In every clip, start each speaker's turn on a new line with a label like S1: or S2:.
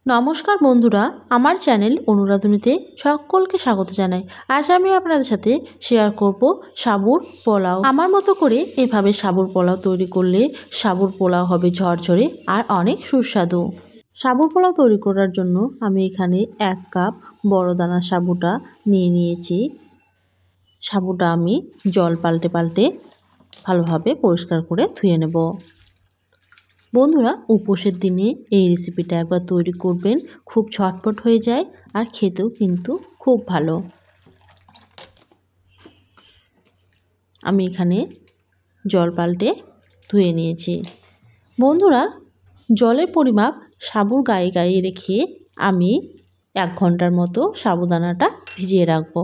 S1: নমস্কার বন্ধুরা, আমার চ্যানেল অনুরাধুনীতে সকলকে স্বাগত জানাই। আজ আমি আপনাদের সাথে শেয়ার করব সাবুর পোলাও। আমার মতো করে এভাবে সাবুর পোলাও তৈরি করলে সাবুর পোলাও হবে ঝরঝরে আর অনেক সুস্বাদু। সাবুর পোলাও তৈরি করার জন্য আমি এখানে 1 কাপ বড় দানার সাবুটা নিয়ে নিয়েছি। সাবুটা আমি জল পাল্টে পাল্টে ভালোভাবে পরিষ্কার করে ধুয়ে নেব। বন্ধুরা, উপোসের দিনে এই রেসিপিটা একবার তৈরি করবেন, খুব ঝটপট হয়ে যায় আর খেতেও কিন্তু খুব ভালো। আমি এখানে জল পাল্টে ধুয়ে নিয়েছি। বন্ধুরা, জলের পরিমাপ সাবুর গায়ে গায়ে রেখে আমি 1 ঘন্টার মতো সাবুদানাটা ভিজিয়ে রাখবো।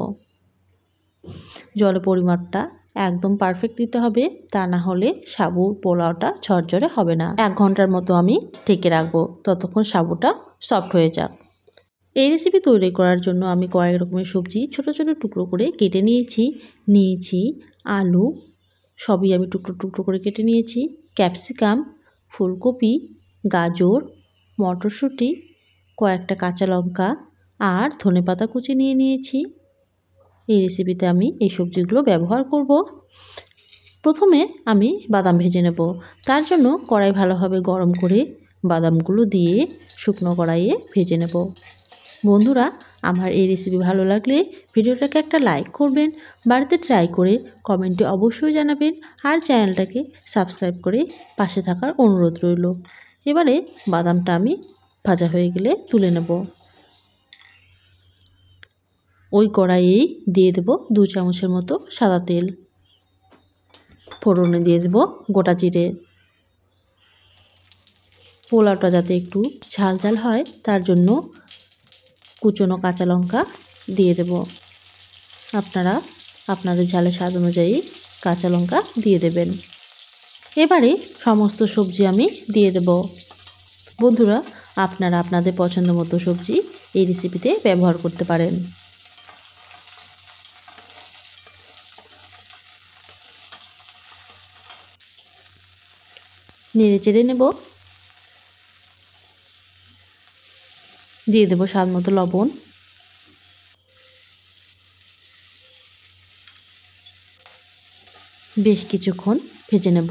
S1: জলের পরিমাপটা একদম পারফেক্ট দিতে হবে, তা না হলে সাবুর পোলাওটা ঝরঝরে হবে না। 1 ঘন্টার মতো আমি ঢেকে রাখবো, ততক্ষণ সাবুটা সফট হয়ে যাক। এই রেসিপি তৈরি করার জন্য আমি কয়েক রকমের সবজি ছোট ছোট টুকরো করে কেটে নিয়েছি। আলু সবই আমি টুকরো টুকরো করে কেটে নিয়েছি। ক্যাপসিকাম, ফুলকপি, গাজর, মটরশুঁটি, কয়েকটা কাঁচা লঙ্কা আর ধনেপাতা কুচি নিয়ে নিয়েছি। এই রেসিপিতে আমি এই সবজিগুলো ব্যবহার করব। প্রথমে আমি বাদাম ভেজে নেব। তার জন্য কড়াই ভালোভাবে গরম করে বাদামগুলো দিয়ে শুকনো কড়াইয়ে ভেজে নেব। বন্ধুরা, আমার এই রেসিপি ভালো লাগলে ভিডিওটাকে একটা লাইক করবেন, বাড়িতে ট্রাই করে কমেন্টে অবশ্যই জানাবেন আর চ্যানেলটাকে সাবস্ক্রাইব করে পাশে থাকার অনুরোধ রইল। এবারে বাদামটা আমি ভাজা হয়ে গেলে তুলে নেব। ওই কড়াইয়েই দিয়ে দেব 2 চামচের মতো সাদা তেল। ফোড়নে দিয়ে দেব গোটা জিরে। পোলাওটা যাতে একটু ঝাল ঝাল হয় তার জন্য কুচনো কাঁচা লঙ্কা দিয়ে দেব। আপনারা আপনাদের ঝালের স্বাদ অনুযায়ী কাঁচা লঙ্কা দিয়ে দেবেন। এবারে সমস্ত সবজি আমি দিয়ে দেব। বন্ধুরা, আপনারা আপনাদের পছন্দ মতো সবজি এই রেসিপিতে ব্যবহার করতে পারেন। নেড়ে চেড়ে নেব। দিয়ে দেব স্বাদ মতো লবণ। বেশ কিছুক্ষণ ভেজে নেব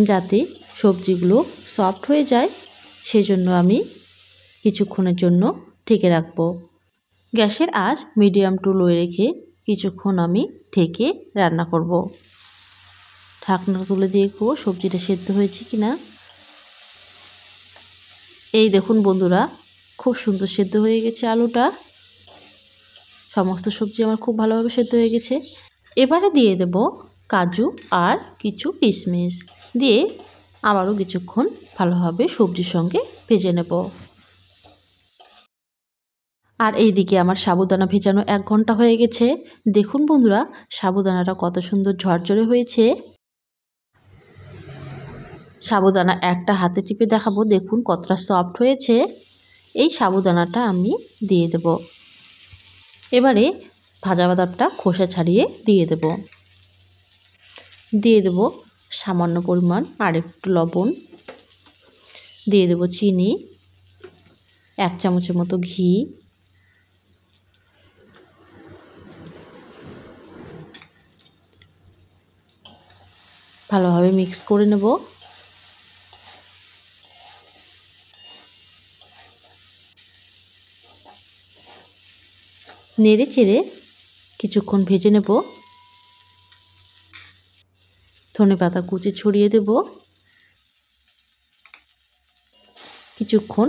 S1: যাতে সবজিগুলো সফট হয়ে যায়, সেজন্য আমি কিছুক্ষণের জন্য ঢেকে রাখবো। গ্যাসের আঁচ মিডিয়াম টু লো রেখে কিছুক্ষণ আমি ঢেকে রান্না করব। ঢাকনা তুলে দেখব সবজিটা সেদ্ধ হয়েছে কিনা। এই দেখুন বন্ধুরা, খুব সুন্দর সেদ্ধ হয়ে গেছে আলুটা। সমস্ত সবজি আমার খুব ভালোভাবে সেদ্ধ হয়ে গেছে। এবারে দিয়ে দেব কাজু আর কিছু কিশমিশ দিয়ে আবারও কিছুক্ষণ ভালোভাবে সবজির সঙ্গে ভেজে নেব। আর এইদিকে আমার সাবুদানা ভেজানো 1 ঘন্টা হয়ে গেছে। দেখুন বন্ধুরা, সাবুদানাটা কত সুন্দর ঝরঝরে হয়েছে। সাবুদানা একটা হাতে টিপে দেখাবো, দেখুন কতটা সফট হয়েছে। এই সাবুদানাটা আমি দিয়ে দেব। এবারে ভাজা বাদামটা খোসা ছাড়িয়ে দিয়ে দেব। দিয়ে দেব সামান্য পরিমাণ আর একটু লবণ। দিয়ে দেব চিনি, 1 চামচের মতো ঘি, ভালোভাবে মিক্স করে নেব। নেড়ে চেড়ে কিছুক্ষণ ভেজে নেব। ধনেপাতা কুচি ছড়িয়ে দেব। কিছুক্ষণ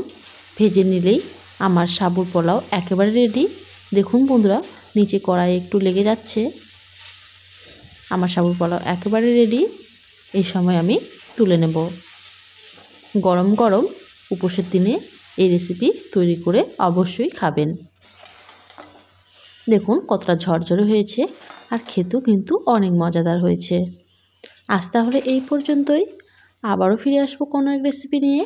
S1: ভেজে নিলেই আমার সাবুর পোলাও একেবারে রেডি। দেখুন বন্ধুরা, নিচে কড়াই একটু লেগে যাচ্ছে। আমার সাবুর পোলাও একেবারে রেডি। এই সময় আমি তুলে নেব। গরম গরম উপোসের দিনে এই রেসিপি তৈরি করে অবশ্যই খাবেন। দেখুন কতটা ঝরঝরে হয়েছে আর খেতেও কিন্তু অনেক মজাদার হয়েছে। আজ তাহলে এই পর্যন্তই। আবারও ফিরে আসবো কোনো এক রেসিপি নিয়ে।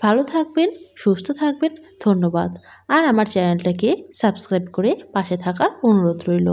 S1: ভালো থাকবেন, সুস্থ থাকবেন। ধন্যবাদ। আর আমার চ্যানেলটাকে সাবস্ক্রাইব করে পাশে থাকার অনুরোধ রইল।